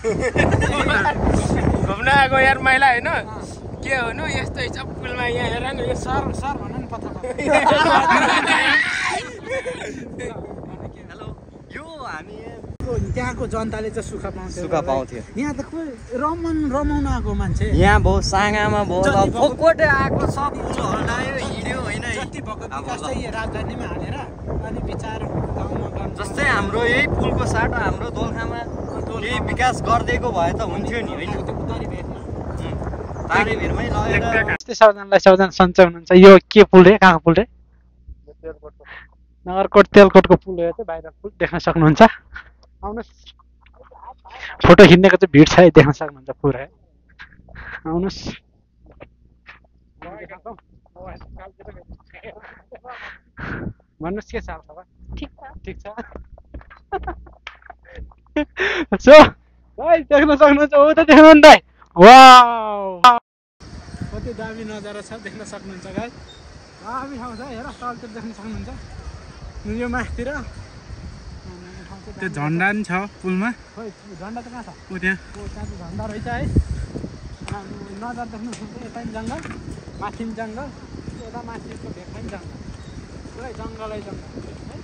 घुम्न आएको यार महिला होइन के हो न यस्तै छ पुलमा यहाँ हेर न यो सर सर भन नि पत्ता हेलो यो हामी त्यहाँको जनताले चाहिँ सुख पाउँथ्यो यहाँ त खोइ रमाउन आएको मान्छे यहाँ बहुत साँगामा बहुत फोकोटे आएको सब पुल हल्लायो हिँड्यो होइन जति भएको विकास चाहिँ राजधानीमा हालेर अनि विचार गाउँमा गर्नु जस्तै हाम्रो यही पुलको साटो हाम्रो दोलखामा केही विकास गरिदिएको भए त हुन्थ्यो नि होइन तारेभिरमै लगेर यस्तै सबजना सन्चै हुनुहुन्छ यो के पुल रे कहाँको पुल रे नगरकोट तेलकोटको पुल हो चाहिँ बाहिर पुल देख्न सक्नुहुन्छ आउनुहोस् फोटो खिच्नेको चाहिँ भिड छ देख्न सक्नुहुन्छ पुरै आउनुहोस् भन्नुहोस् के छ खबर ठिक छ सो गाइस देख्न सक्नुहुन्छ हो त देख्नु नि दाइ वाउ कति दामी नजारा छ देख्न सक्नुहुन्छ गाइस दामी ठाउँ छ हेर तलतिर देख्न सक्नुहुन्छ यो माथितिर त्यो झन्डा नि छ पुलमा खोइ झन्डा त कहाँ छ उ त्यहाँ चाहिँ झन्डा रहेछ है नजर देख्न सक्नुहुन्छ यता पनि जङ्गल माथि पनि जङ्गल यता माथिको भेगमा पनि जङ्गल पुरै जङ्गलै जङ्गल है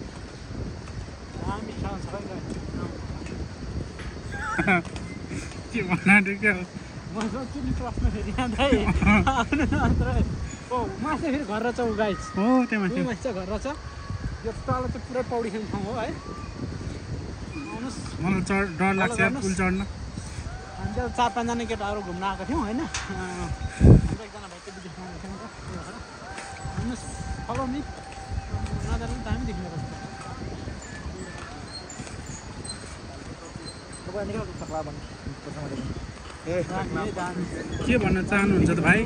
दामी ठाउँ छ है के भन्नु के हो म सोच्छु नि प्रश्न फेरि यहाँ दाइ आउनु न अन्त ओ माथि फेरि घर रहेछ उ गाइस हो त्यहाँ माथि माथि चाहिँ घर रहेछ यो तल चाहिँ पुरै पौडी खेल्ने ठाउँ हो है आउनुहोस् मलाई डर लाग्छ यार पुल चढ्न हामी त 4-5 जना केटाहरू घुम्न आएको थियौँ होइन एकजना भाइ चाहिँ देख्न आएको थियो नि त आउनुहोस् फलो नि नजारा पनि दामी देख्ने रहेछ के भन्न चाहनुहुन्छ त भाइ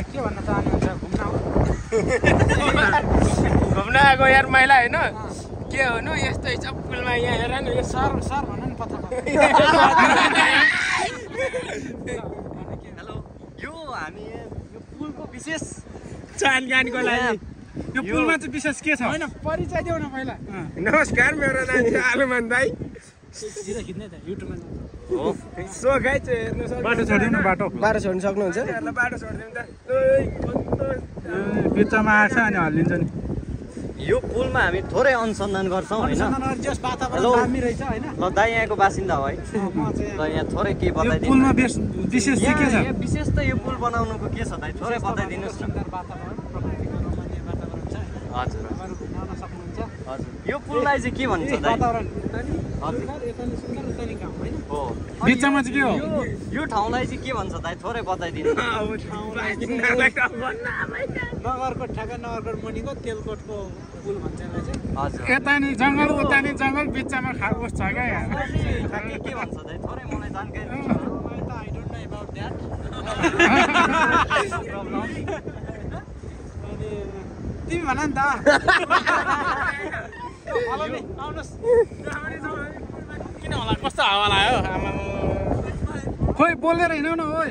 के भन्न चाहनुहुन्छ घुम्न आएको यार महिला होइन के हो न यस्तै छ पुलमा यहाँ हेर न यो सर भन नि पत्ता हेलो यो हामी यो पुलको विशेष जानकारीको लागि यो पुलमा चाहिँ विशेष के छ होइन परिचय देऊ न पहिला नमस्कार मेरो नाम चाहिँ आलुमान दाई सिधा खिच्ने त युट्युबमा हो सो गाइस हेर्नु सक्नुहुन्छ बाटो छोडिदिनु न बाटो छोड्न सक्नुहुन्छ हेर्न बाटो छोडिदिनु त बिचमा आछ अनि हल्लिन्छ नि यो पुलमा हामी थोरै अनुसन्धान गर्छौँ होइन जस वातावरण दामी रहेछ होइन ल दाइ यहाँको बासिन्दा हो है ल यहाँ थोरै के बताइदिनु पुलमा विशेष चाहिँ के छ यहाँ विशेष त यो पुल बनाउनुको के छ दाइ थोरै बताइदिनुहोस् न वातावरण प्रकृतिको रमणीय वातावरण छ हजुर तपाईँहरू घुम्न सक्नुहुन्छ हजुर यो पुललाई चाहिँ के भन्छ दाइ वातावरण यताले सुन्दर उताले गाउँ होइन हो बिचमा चाहिँ के हो यो ठाउँलाई चाहिँ के भन्छ दाइ थोरै बताइदिनु नगरकोट ठ्याक्कै नगरकोट मुनिको तेलकोटको पुल भन्छ यसलाई चाहिँ हजुर यता नि जङ्गल उता नि जङ्गल बिचमा खाओस् छ क्या यहाँ ठ्याक्कै के भन्छ दाइ थोरै मलाई जानकारी I don't know about that. अनि तिमी भन नि त आउनुहोस् किन होला कस्तो हावा लाग्यो आमा खोइ बोलेर हिँडौ न ओइ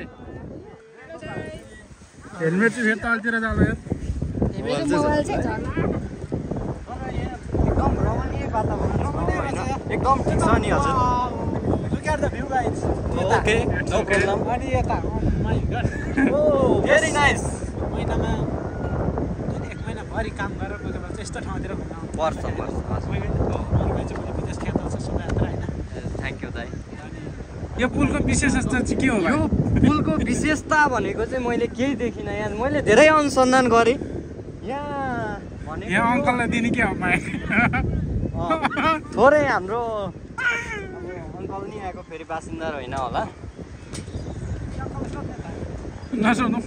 हेलमेट चाहिँ फेरि तलतिर जाँदा एकदम रमणीय वातावरण एकदम ठिक छ नि हजुर Look at the view guys. Okay no problem अनि यता my god oh very nice महिनामा जुन 1 महिना भरि काम गरेर गएको भए यस्तो ठाउँतिर घुम्न आउनु पर्छ विदेश खेल्छ शोभायात्रा होइन थ्याङ्क यू दाइ यो पुलको विशेषता चाहिँ के हो यो पुलको विशेषता भनेको चाहिँ मैले केही देखिनँ यहाँ मैले धेरै अनुसन्धान गरेँ यहाँ अङ्कललाई दिने के हो थोरै हाम्रो अङ्कल नि आएको फेरि बासिन्दा होइन होला नसुनौ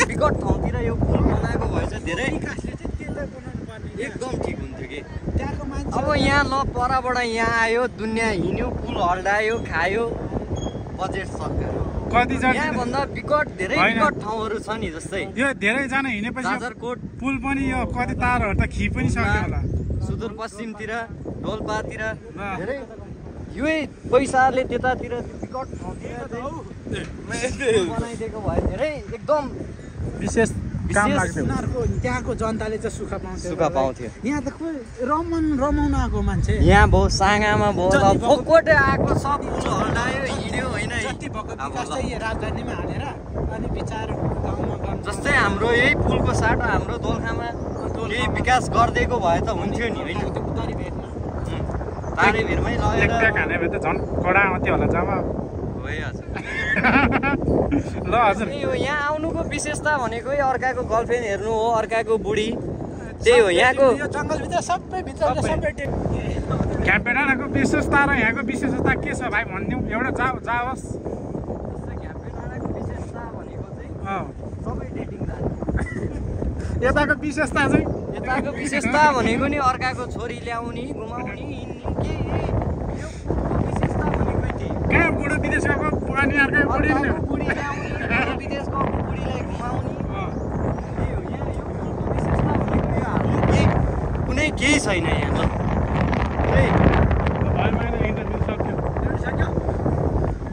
विकट ठाउँतिर यो पुल बनाएको भए चाहिँ धेरै एकदम ठिक हुन्थ्यो कि अब यहाँ ल परबाट यहाँ आयो दुनियाँ हिँड्यो पुल हल्डायो खायो बजेट सक्यो यहाँभन्दा विकट धेरै विकट ठाउँहरू छ नि जस्तै यो धेरैजना हिँडेपछि जाजरकोट पुल पनि यो कति तारहरू त खि पनि सक्यो होला सुदूरपश्चिमतिर डोल्पातिर धेरै यही पैसाले त्यतातिर विकट ठाउँतिर बनाइदिएको भए धेरै एकदम विशेष काम लाग्थ्यो। उनीहरूको त्यहाँको जनताले चाहिँ सुख पाउँथ्यो। यहाँ त खोइ रमाउन आएको मान्छे यहाँ बहुत साँगामा बहुत फोकोटे आएको सब पुल हल्लायो हिँड्यो होइन जति भएको विकास चाहिँ राजधानीमा हालेर अनि विचार गाउँमा जस्तै हाम्रो यही पुलको साटो हाम्रो दोलखामा केही विकास गरिदिएको भए त हुन्थ्यो नि होइन उत्तरी भेटमा तारे भिरमै लगेर एक प्याक हाने भए त झन् कडा आउँथ्यो होला जब भइहाल्छ। ल हजुर त्यही हो यहाँ आउनुको विशेषता भनेको अर्काको गर्लफ्रेन्ड हेर्नु हो अर्काको बुढी त्यही हो यहाँको जङ्गलभित्र सबै घ्यापेडाँडाको विशेषता र यहाँको विशेषता के छ भाइ भनिदिउँ एउटा जाओस् विशेषता भनेको चाहिँ अँ सबै डेटिङ यताको विशेषता चाहिँ यताको विशेषता भनेको नि अर्काको छोरी ल्याउने घुमाउने के विशेषता भनेको के कहाँ बुढो विदेश गएको अनि अर्कै बुढी नि बुढी ल्याउने विदेश गएको बुढीलाई घुमाउने त्यही हो यहाँ यो पुलको विशेषता भनेको यो हाम्रो कुनै केही छैन यहाँ ल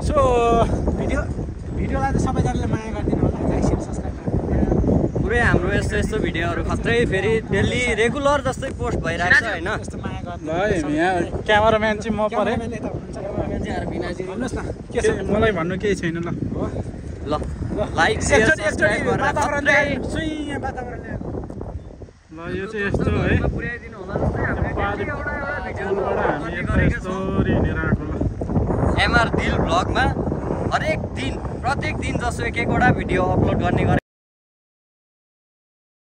सो भिडियोलाई त सबैजनाले माया गरिदिनु होला लाइक शेयर सब्स्क्राइब पुरै हाम्रो यस्तो यस्तो भिडियोहरू खत्रै फेरि डेली रेगुलर जस्तै पोस्ट भइरहेको छ होइन यस्तो माया ल यहाँ क्यामेराम्यान चाहिँ म परे भन्नुहोस् न के छ मलाई भन्नु केही छैन ल ल लाइक शेयर सब्स्क्राइब गरेर खत्रै ल यो चाहिँ यस्तो है पुर्याइदिनु होला जस्तै हामीले पुलबाट हामी यता यस्तोरी हिँडेर आएको ल एमआर दिल ब्लगमा प्रत्येक दिन जसो एक एकवटा भिडियो अपलोड गर्ने